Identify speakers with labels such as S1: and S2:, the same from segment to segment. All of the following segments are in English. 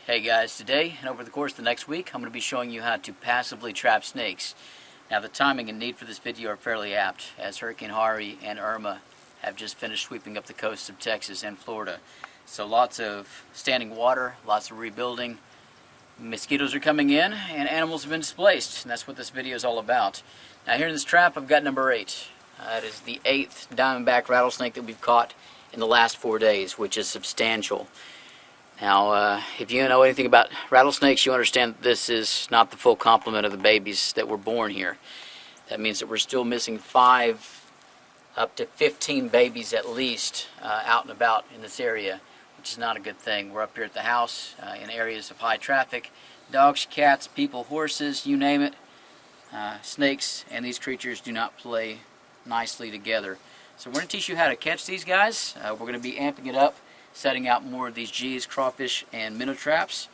S1: Hey guys, today and over the course of the next week I'm going to be showing you how to passively trap snakes. Now the timing and need for this video are fairly apt, as Hurricane Harvey and Irma have just finished sweeping up the coasts of Texas and Florida. So lots of standing water, lots of rebuilding, mosquitoes are coming in, and animals have been displaced, and that's what this video is all about. Now here in this trap I've got number 8. It is the 8th Diamondback Rattlesnake that we've caught in the last 4 days, which is substantial. Now, if you know anything about rattlesnakes, you understand that this is not the full complement of the babies that were born here. That means that we're still missing 5 up to 15 babies at least out and about in this area, which is not a good thing. We're up here at the house in areas of high traffic. Dogs, cats, people, horses, you name it. Snakes and these creatures do not play nicely together. So we're going to teach you how to catch these guys. We're going to be amping it up, setting out more of these G's, crawfish, and minnow traps.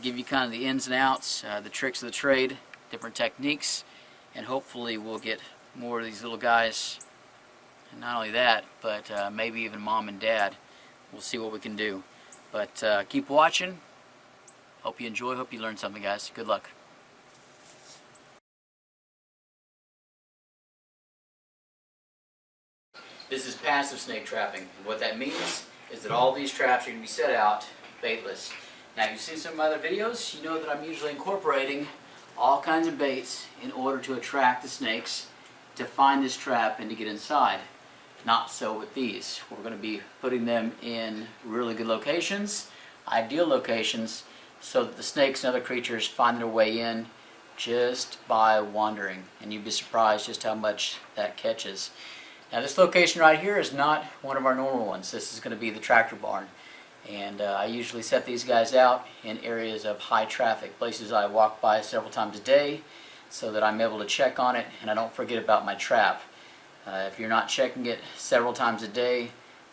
S1: Give you kind of the ins and outs, the tricks of the trade, different techniques, and hopefully we'll get more of these little guys. And not only that, but maybe even mom and dad. We'll see what we can do. But keep watching. Hope you enjoy. Hope you learn something, guys. Good luck. This is passive snake trapping. What that means is that all these traps are going to be set out baitless. Now, if you've seen some of my other videos, you know that I'm usually incorporating all kinds of baits in order to attract the snakes to find this trap and to get inside. Not so with these. We're going to be putting them in really good locations, ideal locations, so that the snakes and other creatures find their way in just by wandering. And you'd be surprised just how much that catches. Now this location right here is not one of our normal ones. This is going to be the tractor barn. And I usually set these guys out in areas of high traffic, places I walk by several times a day so that I'm able to check on it and I don't forget about my trap. If you're not checking it several times a day,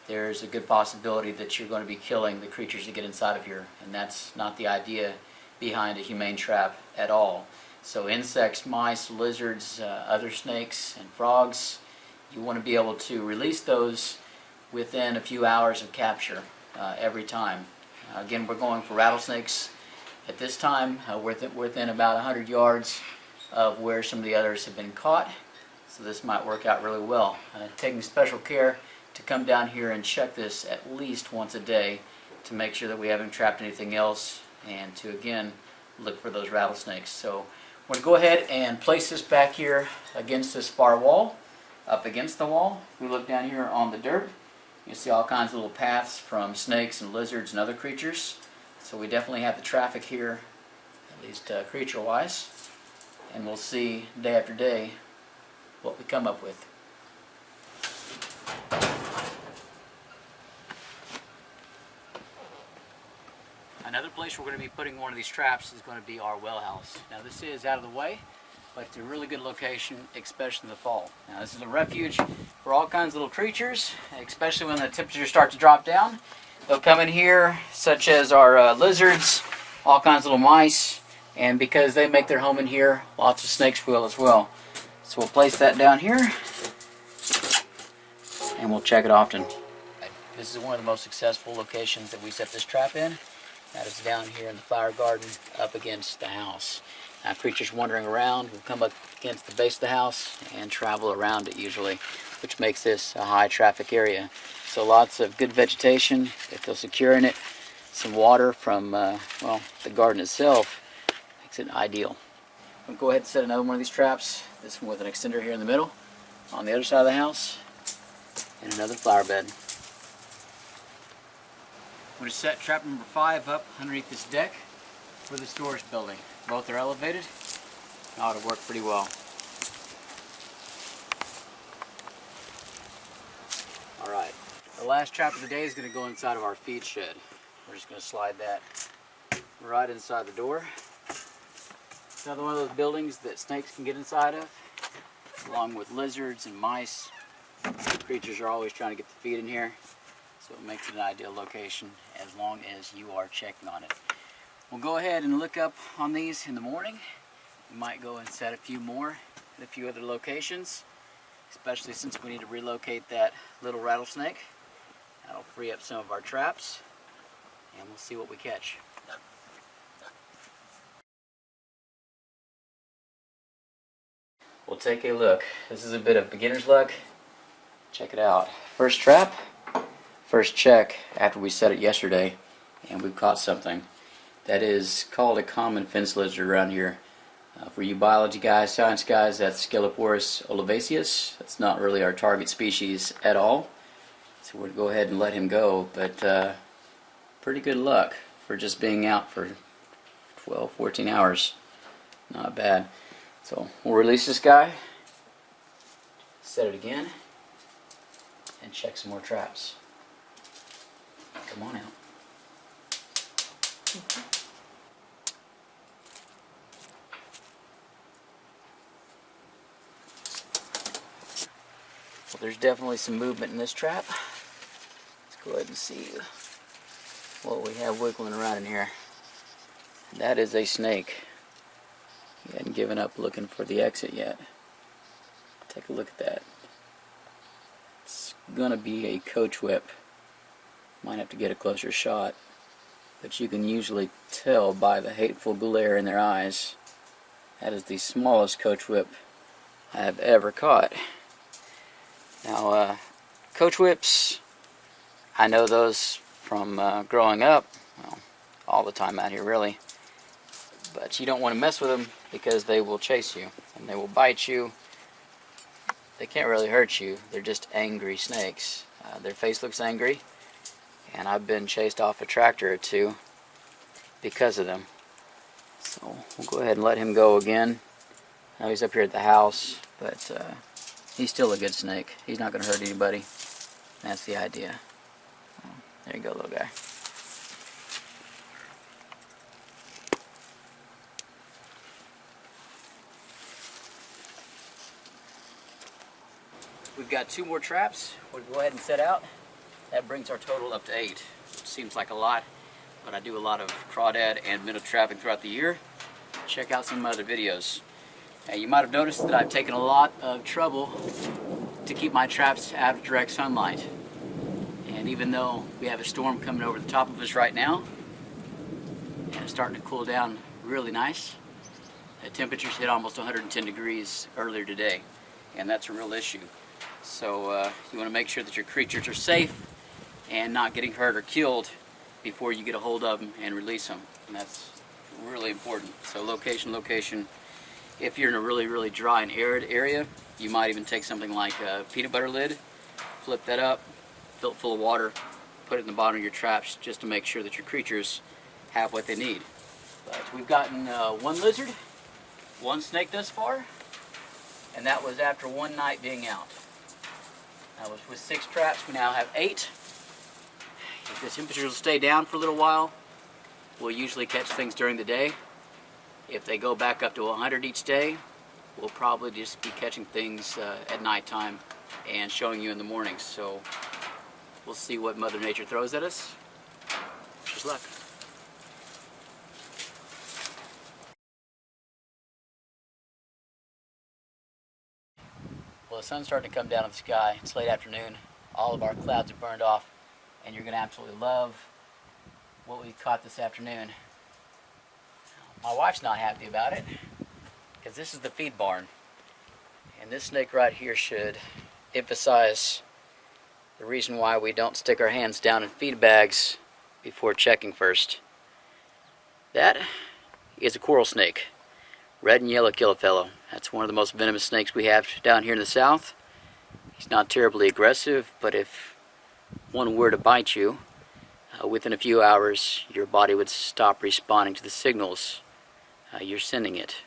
S1: there's a good possibility that you're going to be killing the creatures that get inside of here. And that's not the idea behind a humane trap at all. So insects, mice, lizards, other snakes, and frogs, you want to be able to release those within a few hours of capture every time. Again, we're going for rattlesnakes at this time. Within about 100 yards of where some of the others have been caught. So this might work out really well. Taking special care to come down here and check this at least once a day to make sure that we haven't trapped anything else and to again look for those rattlesnakes. So I'm going to go ahead and place this back here against this far wall. Up against the wall, if we look down here on the dirt, you see all kinds of little paths from snakes and lizards and other creatures. So we definitely have the traffic here, at least creature-wise, and we'll see day after day what we come up with. Another place we're going to be putting one of these traps is going to be our well house. Now this is out of the way, but it's a really good location, especially in the fall. Now this is a refuge for all kinds of little creatures, especially when the temperatures start to drop down. They'll come in here, such as our lizards, all kinds of little mice, and because they make their home in here, lots of snakes will as well. So we'll place that down here, and we'll check it often. This is one of the most successful locations that we set this trap in. That is down here in the flower garden up against the house. Now, creatures wandering around will come up against the base of the house and travel around it usually, which makes this a high traffic area. So lots of good vegetation, they feel secure in it. Some water from, well, the garden itself makes it ideal. I'm going to go ahead and set another one of these traps, this one with an extender here in the middle, on the other side of the house, and another flower bed. I'm going to set trap number 5 up underneath this deck for the storage building. Both are elevated. It ought to work pretty well. Alright, the last trap of the day is going to go inside of our feed shed. We're just going to slide that right inside the door. It's another one of those buildings that snakes can get inside of, along with lizards and mice. Creatures are always trying to get the feed in here, so it makes it an ideal location as long as you are checking on it. We'll go ahead and look up on these in the morning. We might go and set a few more at a few other locations, especially since we need to relocate that little rattlesnake. That'll free up some of our traps, and we'll see what we catch. We'll take a look. This is a bit of beginner's luck. Check it out. First trap, first check after we set it yesterday, and we've caught something. That is called a common fence lizard around here. For you biology guys, science guys, that's Sceloporus olivaceus. That's not really our target species at all. So we're going to go ahead and let him go, but pretty good luck for just being out for 12, 14 hours. Not bad. So we'll release this guy, set it again, and check some more traps. Come on out. Well, there's definitely some movement in this trap. Let's go ahead and see what we have wiggling around in here. That is a snake. He hadn't given up looking for the exit yet. Take a look at that. It's gonna be a coach whip. Might have to get a closer shot, but you can usually tell by the hateful glare in their eyes. That is the smallest coach whip I have ever caught. Now, coach whips, I know those from growing up, well, all the time out here really, but you don't want to mess with them because they will chase you and they will bite you. They can't really hurt you, they're just angry snakes. Their face looks angry, and I've been chased off a tractor or two because of them. So we'll go ahead and let him go again. I know he's up here at the house, but he's still a good snake. He's not going to hurt anybody. That's the idea. There you go, little guy. We've got 2 more traps. We'll go ahead and set out. That brings our total up to 8. Seems like a lot, but I do a lot of crawdad and minnow trapping throughout the year. Check out some of my other videos. You might have noticed that I've taken a lot of trouble to keep my traps out of direct sunlight. And even though we have a storm coming over the top of us right now, and it's starting to cool down really nice, the temperatures hit almost 110 degrees earlier today, and that's a real issue. So you want to make sure that your creatures are safe and not getting hurt or killed before you get a hold of them and release them. And that's really important. So location, location. If you're in a really, really dry and arid area, you might even take something like a peanut butter lid, flip that up, fill it full of water, put it in the bottom of your traps just to make sure that your creatures have what they need. But we've gotten 1 lizard, 1 snake thus far, and that was after 1 night being out. That was with 6 traps. We now have 8. If the temperatures will stay down for a little while, we'll usually catch things during the day. If they go back up to 100 each day, we'll probably just be catching things at nighttime and showing you in the mornings. So we'll see what Mother Nature throws at us. Wish us luck. Well, the sun's starting to come down in the sky. It's late afternoon. All of our clouds have burned off, and you're going to absolutely love what we caught this afternoon. My wife's not happy about it, because this is the feed barn. And this snake right here should emphasize the reason why we don't stick our hands down in feed bags before checking first. That is a coral snake. Red and yellow kill-a-fellow. That's one of the most venomous snakes we have down here in the south. He's not terribly aggressive, but if one were to bite you, within a few hours your body would stop responding to the signals you're sending it.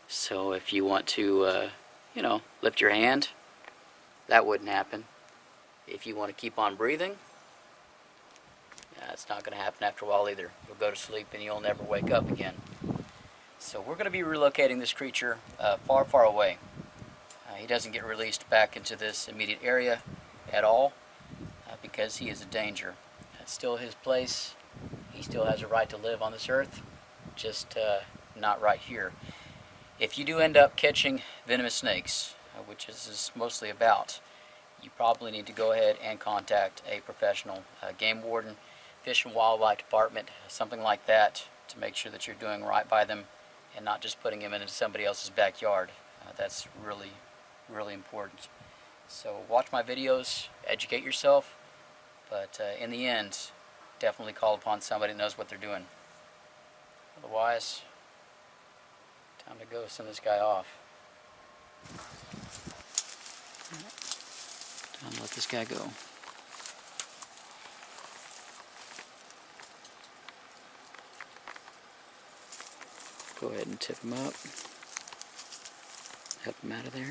S1: So if you want to, lift your hand, that wouldn't happen. If you want to keep on breathing, it's not going to happen after a while either. You'll go to sleep and you'll never wake up again. So we're going to be relocating this creature far, far away. He doesn't get released back into this immediate area at all because he is a danger. It's still his place. He still has a right to live on this earth, just not right here. If you do end up catching venomous snakes, which this is mostly about, you probably need to go ahead and contact a professional game warden, Fish and Wildlife Department, something like that, to make sure that you're doing right by them and not just putting them into somebody else's backyard. That's really important. So watch my videos, educate yourself, but in the end, definitely call upon somebody that knows what they're doing. Otherwise, time to go send this guy off. Time to let this guy go. Go ahead and tip him up. Help him out of there.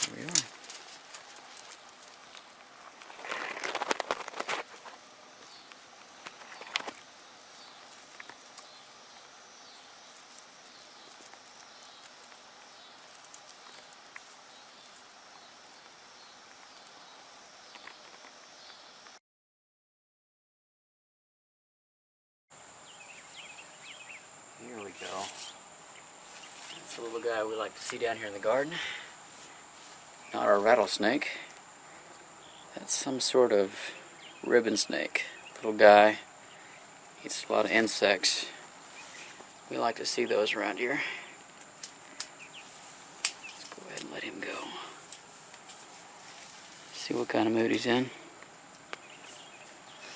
S1: There we are. Here we go. That's a little guy we like to see down here in the garden. Not our rattlesnake. That's some sort of ribbon snake. Little guy. Eats a lot of insects. We like to see those around here. Let's go ahead and let him go. See what kind of mood he's in.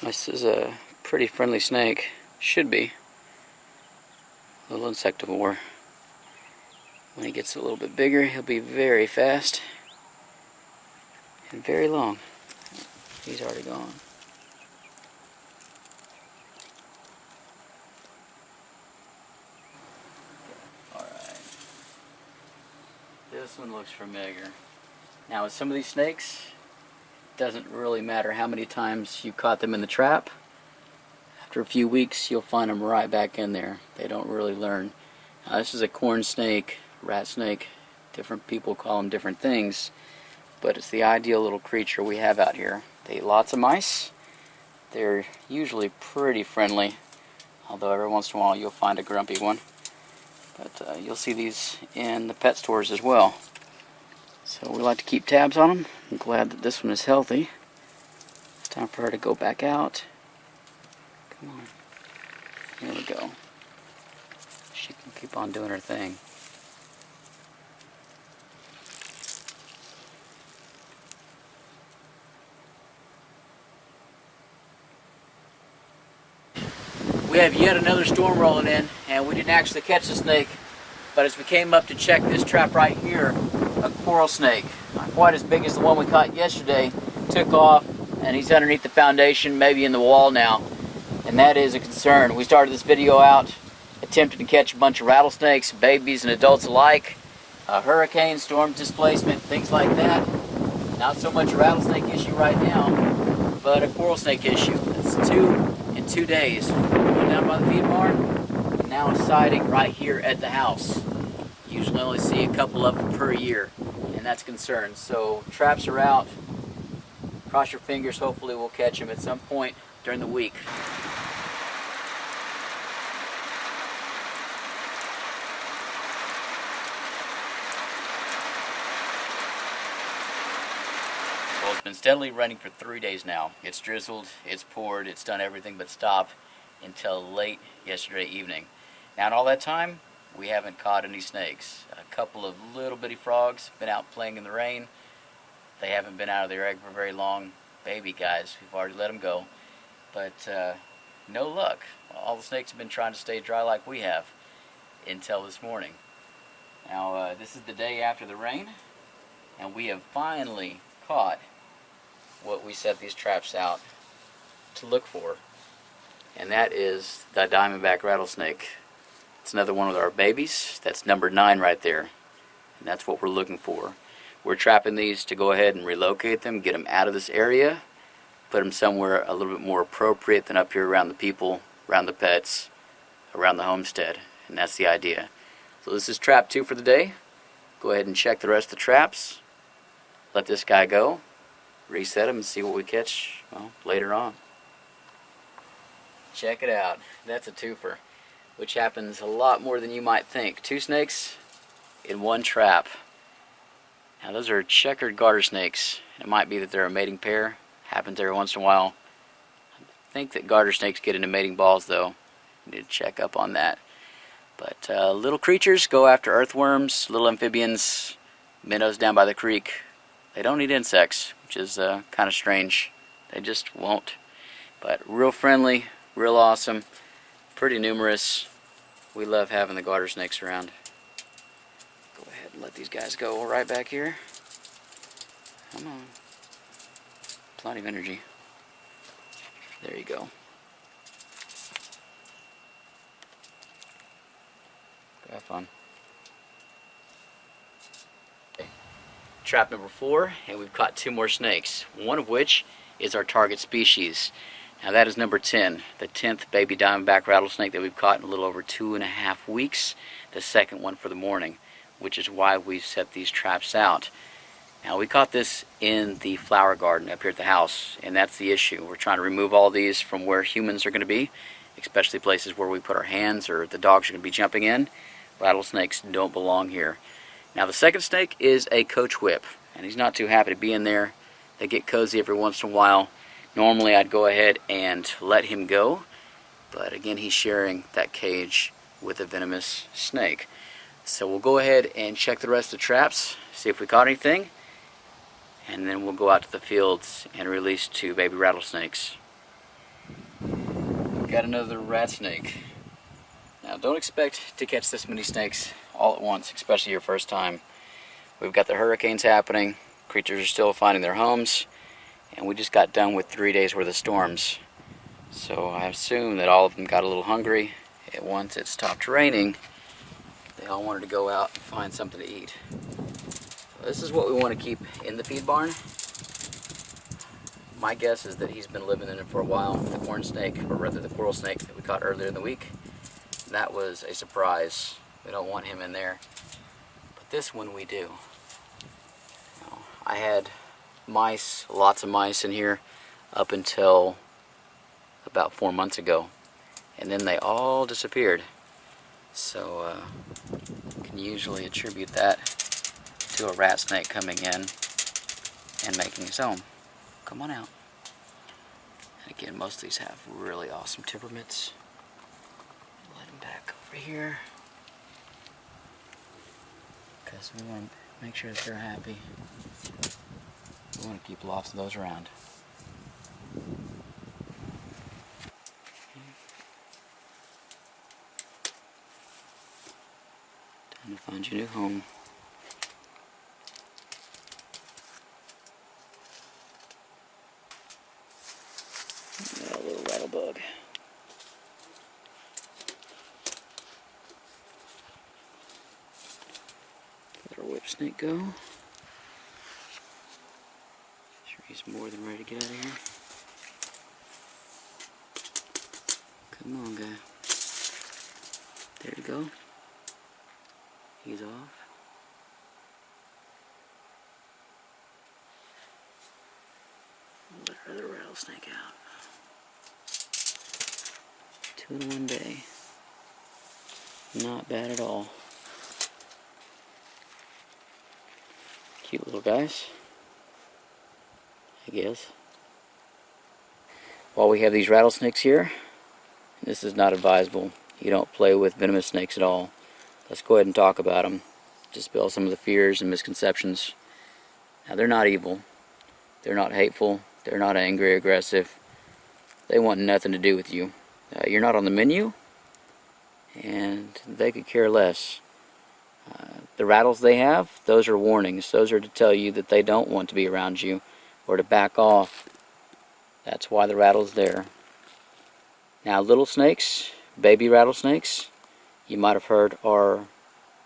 S1: This is a pretty friendly snake. Should be. A little insectivore. When he gets a little bit bigger, he'll be very fast and very long. He's already gone. Alright. This one looks familiar. Now with some of these snakes, it doesn't really matter how many times you caught them in the trap. After a few weeks, you'll find them right back in there. They don't really learn. This is a corn snake, rat snake. Different people call them different things, but it's the ideal little creature we have out here. They eat lots of mice. They're usually pretty friendly, although every once in a while you'll find a grumpy one. But you'll see these in the pet stores as well. So we like to keep tabs on them. I'm glad that this one is healthy. It's time for her to go back out. Come on. Here we go. She can keep on doing her thing. We have yet another storm rolling in, and we didn't actually catch the snake, but as we came up to check this trap right here, a coral snake, not quite as big as the one we caught yesterday, took off, and he's underneath the foundation, maybe in the wall now. And that is a concern. We started this video out attempting to catch a bunch of rattlesnakes, babies and adults alike, hurricane, storm displacement, things like that. Not so much a rattlesnake issue right now, but a coral snake issue. That's 2 in 2 days. One down by the feed barn, and now a sighting right here at the house. Usually only see a couple of them per year, and that's a concern. So traps are out. Cross your fingers, hopefully we'll catch them at some point during the week. Well, it's been steadily raining for 3 days now. It's drizzled, it's poured, it's done everything but stop until late yesterday evening. Now in all that time, we haven't caught any snakes. A couple of little bitty frogs been out playing in the rain. They haven't been out of their egg for very long. Baby guys, we've already let them go. But no luck. All the snakes have been trying to stay dry like we have until this morning. Now this is the day after the rain, and we have finally caught what we set these traps out to look for, and that is the Diamondback Rattlesnake. It's another one of our babies. That's number 9 right there, and that's what we're looking for. We're trapping these to go ahead and relocate them, get them out of this area, put them somewhere a little bit more appropriate than up here around the people, around the pets, around the homestead, and that's the idea. So this is trap 2 for the day. Go ahead and check the rest of the traps. Let this guy go, reset him, and see what we catch, well, later on. Check it out. That's a twofer, which happens a lot more than you might think. 2 snakes in 1 trap. Now those are checkered garter snakes. It might be that they're a mating pair. Happens every once in a while. I think that garter snakes get into mating balls though. Need to check up on that. But little creatures go after earthworms, little amphibians, minnows down by the creek. They don't eat insects, which is kind of strange. They just won't. But real friendly, real awesome, pretty numerous. We love having the garter snakes around. Go ahead and let these guys go right back here. Come on. Plenty of energy. There you go. Have fun. Okay. Trap number 4, and we've caught 2 more snakes, one of which is our target species. Now that is number 10, the 10th baby diamondback rattlesnake that we've caught in a little over 2.5 weeks, the second one for the morning, which is why we've set these traps out. Now we caught this in the flower garden up here at the house, and that's the issue. We're trying to remove all these from where humans are going to be, especially places where we put our hands or the dogs are going to be jumping in. Rattlesnakes don't belong here. Now the second snake is a coach whip, and he's not too happy to be in there. They get cozy every once in a while. Normally I'd go ahead and let him go, but again he's sharing that cage with a venomous snake. So we'll go ahead and check the rest of the traps, see if we caught anything, and then we'll go out to the fields and release 2 baby rattlesnakes. We've got another rat snake. Now don't expect to catch this many snakes all at once, especially your first time. We've got the hurricanes happening, creatures are still finding their homes, and we just got done with 3 days worth of storms. So I assume that all of them got a little hungry, and once it stopped raining, they all wanted to go out and find something to eat. So this is what we want to keep in the feed barn. My guess is that he's been living in it for a while. The corn snake, or rather the coral snake that we caught earlier in the week, that was a surprise. We don't want him in there. But this one we do. Now, I had mice, lots of mice in here up until about 4 months ago. And then they all disappeared. So you can usually attribute that to a rat snake coming in and making his home. Come on out. And again, most of these have really awesome temperaments. Let them back over here, because we want to make sure that they're happy. We want to keep lots of those around. Time to find your new home. A little rattlebug. Let our whip snake go. Sure he's more than ready to get out of here. Come on, guy. There you go. He's off. Let our other rattlesnake out. 2 in 1 day. Not bad at all. Cute little guys, I guess. While we have these rattlesnakes here, this is not advisable. You don't play with venomous snakes at all. Let's go ahead and talk about them. Dispel some of the fears and misconceptions. Now, they're not evil. They're not hateful. They're not angry or aggressive. They want nothing to do with you. You're not on the menu, and they could care less. The rattles they have, those are warnings. Those are to tell you that they don't want to be around you or to back off. That's why the rattle's there. Now, little snakes, baby rattlesnakes, you might have heard, are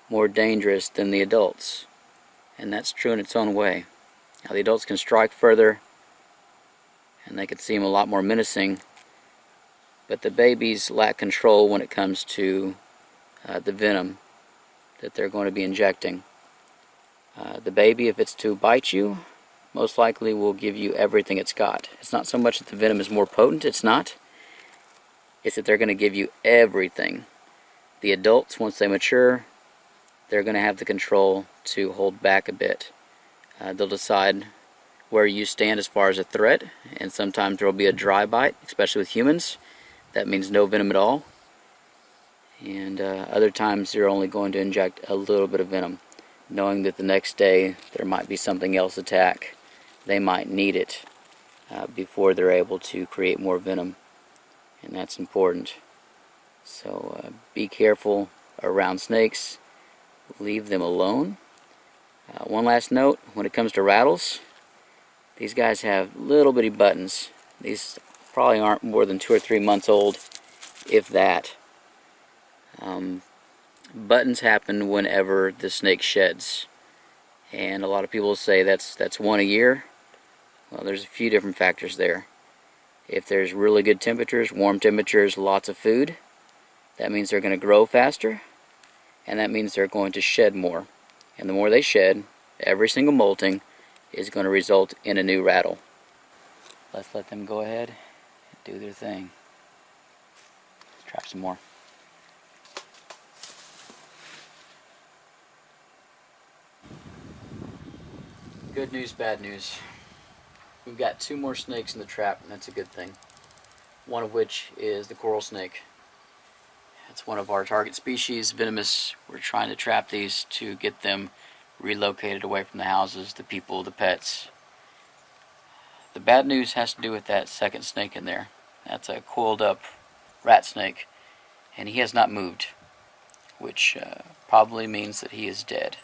S1: more dangerous than the adults. And that's true in its own way. Now, the adults can strike further, and they can seem a lot more menacing, but the babies lack control when it comes to the venom that they're going to be injecting. The baby, if it's to bite you, most likely will give you everything it's got. It's not so much that the venom is more potent, it's not. It's that they're going to give you everything. The adults, once they mature, they're going to have the control to hold back a bit. They'll decide where you stand as far as a threat, and sometimes there will be a dry bite, especially with humans. That means no venom at all. And other times you're only going to inject a little bit of venom, knowing that the next day there might be something else attack. They might need it before they're able to create more venom, and that's important. So be careful around snakes. Leave them alone. One last note, when it comes to rattles, these guys have little bitty buttons. These probably aren't more than 2 or 3 months old, if that. Buttons happen whenever the snake sheds, and a lot of people say that's one a year. Well, there's a few different factors there. If there's really good temperatures, warm temperatures, lots of food, that means they're going to grow faster, and that means they're going to shed more. And the more they shed, every single molting is going to result in a new rattle. Let's let them go ahead and do their thing. Let's trap some more. Good news, bad news. We've got 2 more snakes in the trap, and that's a good thing. One of which is the coral snake. It's one of our target species, Venomous. We're trying to trap these to get them relocated away from the houses, the people, the pets. The bad news has to do with that second snake in there. That's a coiled up rat snake, and he has not moved, which probably means that he is dead.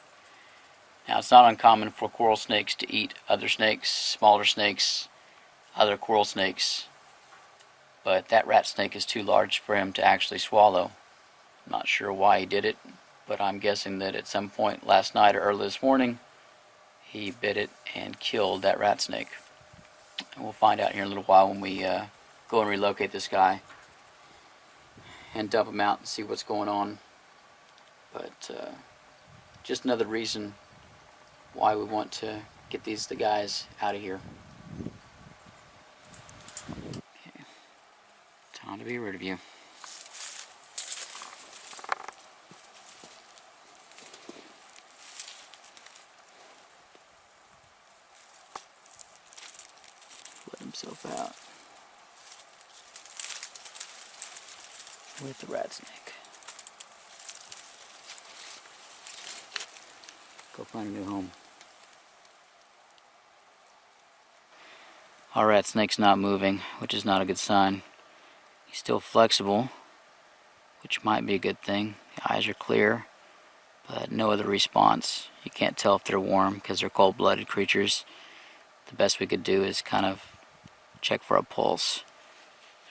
S1: Now, it's not uncommon for coral snakes to eat other snakes, smaller snakes, other coral snakes, but that rat snake is too large for him to actually swallow. I'm not sure why he did it, but I'm guessing that at some point last night or early this morning, he bit it and killed that rat snake. And we'll find out here in a little while when we go and relocate this guy and dump him out and see what's going on. But just another reason why we want to get the guys out of here. Okay. Time to be rid of you. Let himself out with the rat snake. Go find a new home. Our rat snake's not moving, which is not a good sign. He's still flexible, which might be a good thing. The eyes are clear, but no other response. You can't tell if they're warm because they're cold-blooded creatures. The best we could do is kind of check for a pulse.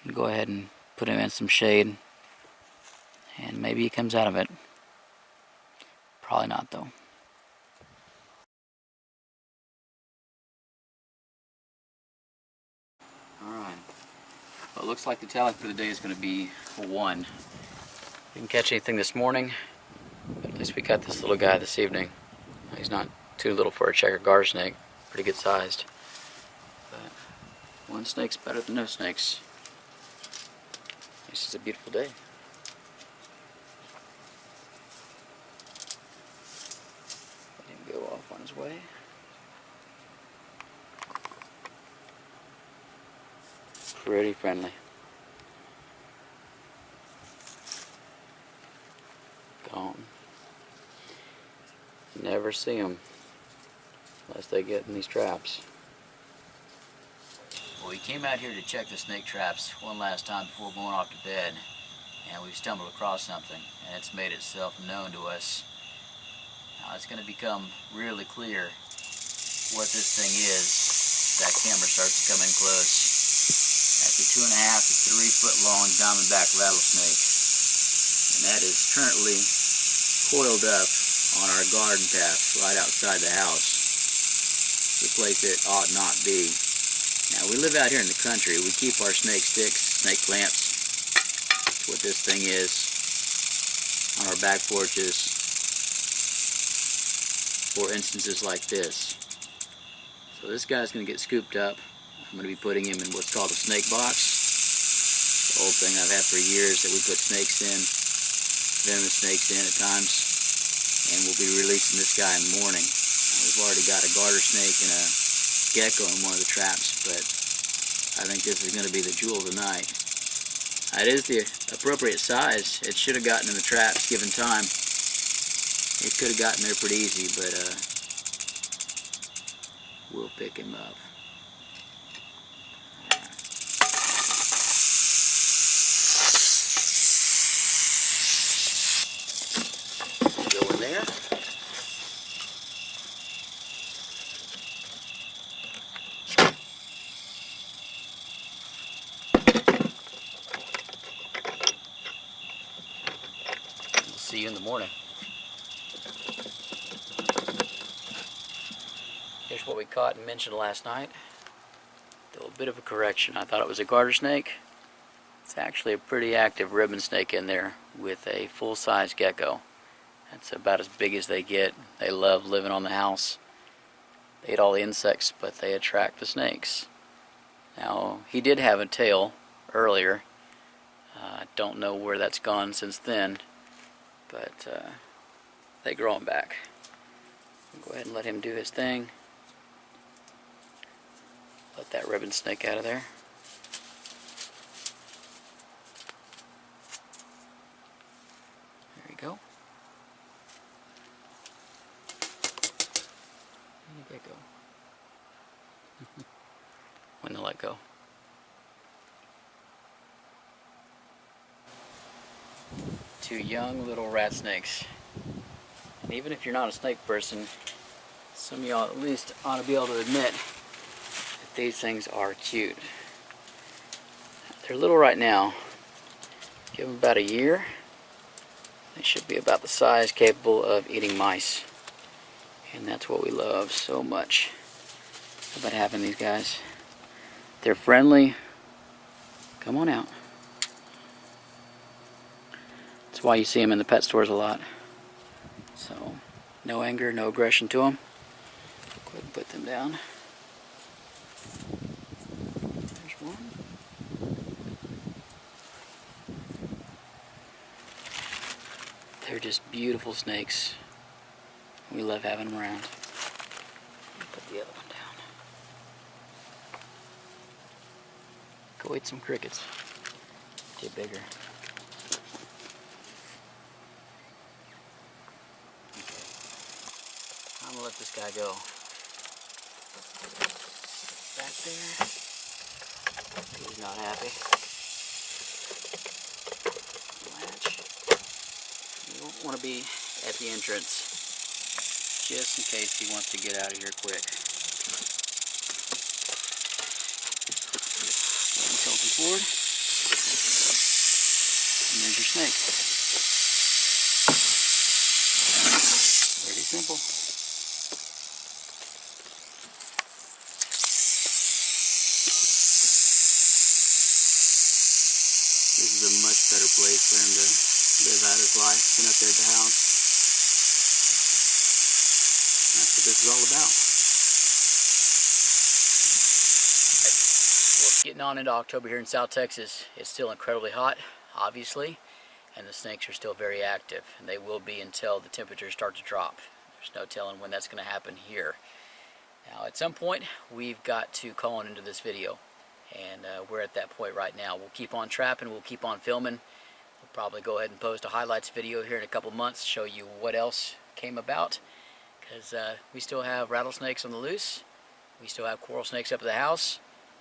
S1: And go ahead and put him in some shade, and maybe he comes out of it. Probably not, though. Alright, well, it looks like the tally for the day is going to be 1. Didn't catch anything this morning, but at least we got this little guy this evening. He's not too little for a checker garter snake, pretty good sized. But 1 snake's better than no snakes. This is a beautiful day. Let him go off on his way. Pretty friendly. Gone. Never see them unless they get in these traps. Well, we came out here to check the snake traps one last time before going off to bed, and we've stumbled across something, and it's made itself known to us. Now it's going to become really clear what this thing is. That camera starts to come in close. That's a 2.5 to 3 foot long diamondback rattlesnake, and that is currently coiled up on our garden path right outside the house, the place it ought not be. Now, we live out here in the country. We keep our snake sticks, snake clamps. That's what this thing is, on our back porches for instances like this. So this guy's going to get scooped up. I'm going to be putting him in what's called a snake box. The old thing I've had for years that we put snakes in, venomous snakes in at times, and we'll be releasing this guy in the morning. We've already got a garter snake and a gecko in one of the traps, but I think this is going to be the jewel of the night. It is the appropriate size. It should have gotten in the traps given time. It could have gotten there pretty easy, but we'll pick him up. Go in there. We'll see you in the morning. Here's what we caught and mentioned last night. A little bit of a correction. I thought it was a garter snake. It's actually a pretty active ribbon snake in there with a full-size gecko. That's about as big as they get. They love living on the house. They eat all the insects, but they attract the snakes. Now, he did have a tail earlier. I don't know where that's gone since then, but they grow him back. I'll go ahead and let him do his thing. Let that ribbon snake out of there. There you go. Where did that go? When to let go. Two young little rat snakes. And even if you're not a snake person, some of y'all at least ought to be able to admit that these things are cute. They're little right now. Give them about a year. They should be about the size capable of eating mice. And that's what we love so much about having these guys. They're friendly. Come on out. That's why you see them in the pet stores a lot. So, no anger, no aggression to them. Go ahead and put them down. There's one. They're just beautiful snakes. We love having them around. Put the other one down. Go eat some crickets. Get bigger. I'm gonna let this guy go. Back there. He's not happy. Latch. You don't want to be at the entrance, just in case he wants to get out of here quick. Tilt him forward. And there's your snake. Pretty simple. This is a much better place for him to live out his life than up there at the house. That's what this is all about. Well, it's getting on into October here in South Texas. It's still incredibly hot, obviously, and the snakes are still very active, and they will be until the temperatures start to drop. There's no telling when that's going to happen here. Now, at some point, we've got to call on into this video. And we're at that point right now. We'll keep on trapping, we'll keep on filming. We'll probably go ahead and post a highlights video here in a couple months, show you what else came about. Because we still have rattlesnakes on the loose, we still have coral snakes up at the house,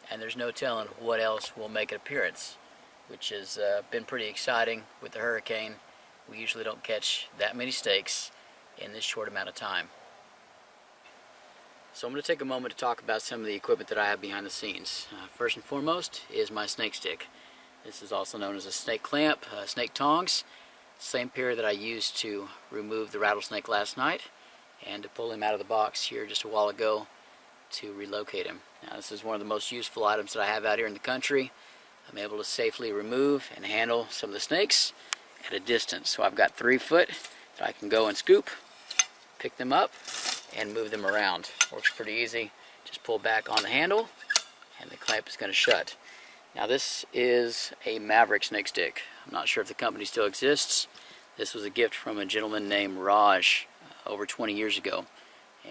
S1: and there's no telling what else will make an appearance, which has been pretty exciting with the hurricane. We usually don't catch that many snakes in this short amount of time. So I'm going to take a moment to talk about some of the equipment that I have behind the scenes. First and foremost is my snake stick. This is also known as a snake clamp, snake tongs. Same pair that I used to remove the rattlesnake last night and to pull him out of the box here just a while ago to relocate him. Now, this is one of the most useful items that I have out here in the country. I'm able to safely remove and handle some of the snakes at a distance. So I've got 3 foot that I can go and scoop, pick them up, and move them around. Works pretty easy. Just pull back on the handle and the clamp is going to shut. Now, this is a Maverick snake stick. I'm not sure if the company still exists. This was a gift from a gentleman named Raj over 20 years ago,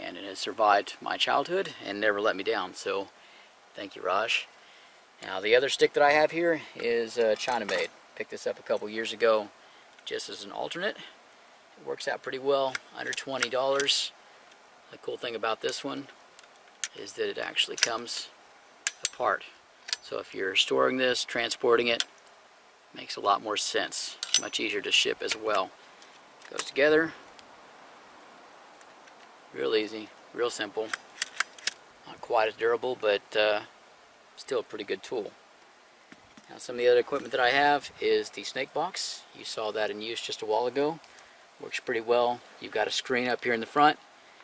S1: and it has survived my childhood and never let me down. So thank you, Raj. Now the other stick that I have here is China made. Picked this up a couple years ago just as an alternate. It works out pretty well, under $20. The cool thing about this one is that it actually comes apart. So if you're storing this, transporting it, makes a lot more sense. It's much easier to ship as well. Goes together. Real easy, real simple. Not quite as durable, but still a pretty good tool. Now some of the other equipment that I have is the snake box. You saw that in use just a while ago. Works pretty well. You've got a screen up here in the front,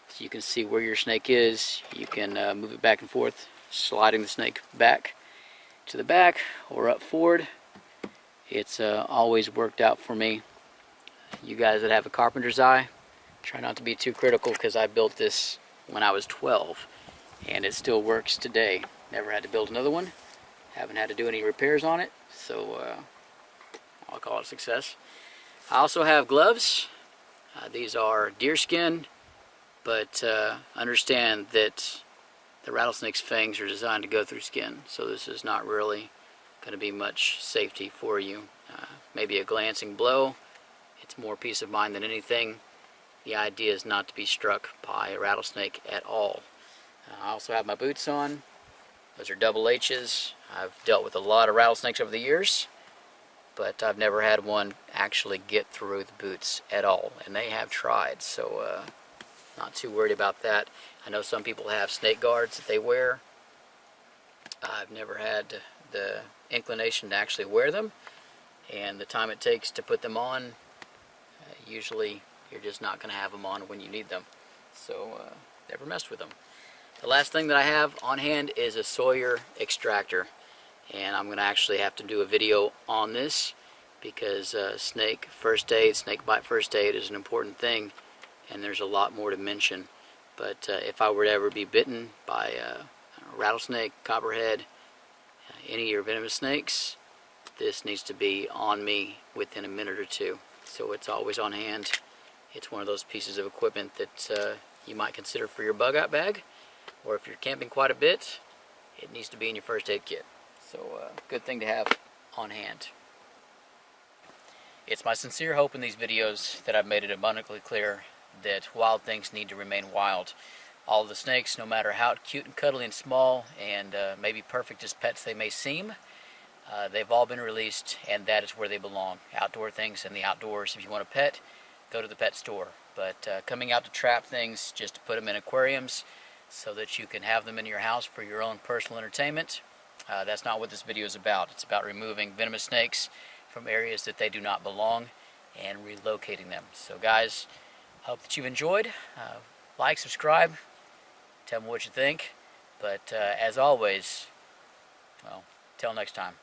S1: so you can see where your snake is. You can move it back and forth, sliding the snake back to the back or up forward. It's always worked out for me. You guys that have a carpenter's eye, try not to be too critical, because I built this when I was 12 and it still works today. Never had to build another one. Haven't had to do any repairs on it, so I'll call it a success. I also have gloves. These are deerskin, but understand that the rattlesnake's fangs are designed to go through skin, so this is not really going to be much safety for you. Maybe a glancing blow. It's more peace of mind than anything. The idea is not to be struck by a rattlesnake at all. I also have my boots on. Those are double H's. I've dealt with a lot of rattlesnakes over the years, but I've never had one actually get through the boots at all, and they have tried, so not too worried about that. I know some people have snake guards that they wear. I've never had the inclination to actually wear them, and the time it takes to put them on, usually you're just not going to have them on when you need them, so never messed with them. The last thing that I have on hand is a Sawyer Extractor, and I'm going to actually have to do a video on this, because snake first aid, snake bite first aid is an important thing, and there's a lot more to mention. But if I were to ever be bitten by a rattlesnake, copperhead, any of your venomous snakes, this needs to be on me within a minute or two. So it's always on hand. It's one of those pieces of equipment that you might consider for your bug out bag, or if you're camping quite a bit, it needs to be in your first aid kit. So good thing to have on hand. It's my sincere hope in these videos that I've made it abundantly clear that wild things need to remain wild. All of the snakes, no matter how cute and cuddly and small and maybe perfect as pets they may seem, they've all been released, and that is where they belong. Outdoor things in the outdoors. If you want a pet, go to the pet store. But coming out to trap things just to put them in aquariums so that you can have them in your house for your own personal entertainment, that's not what this video is about. It's about removing venomous snakes from areas that they do not belong and relocating them. So guys, hope that you've enjoyed. Like, subscribe, tell me what you think. But as always, well, till next time.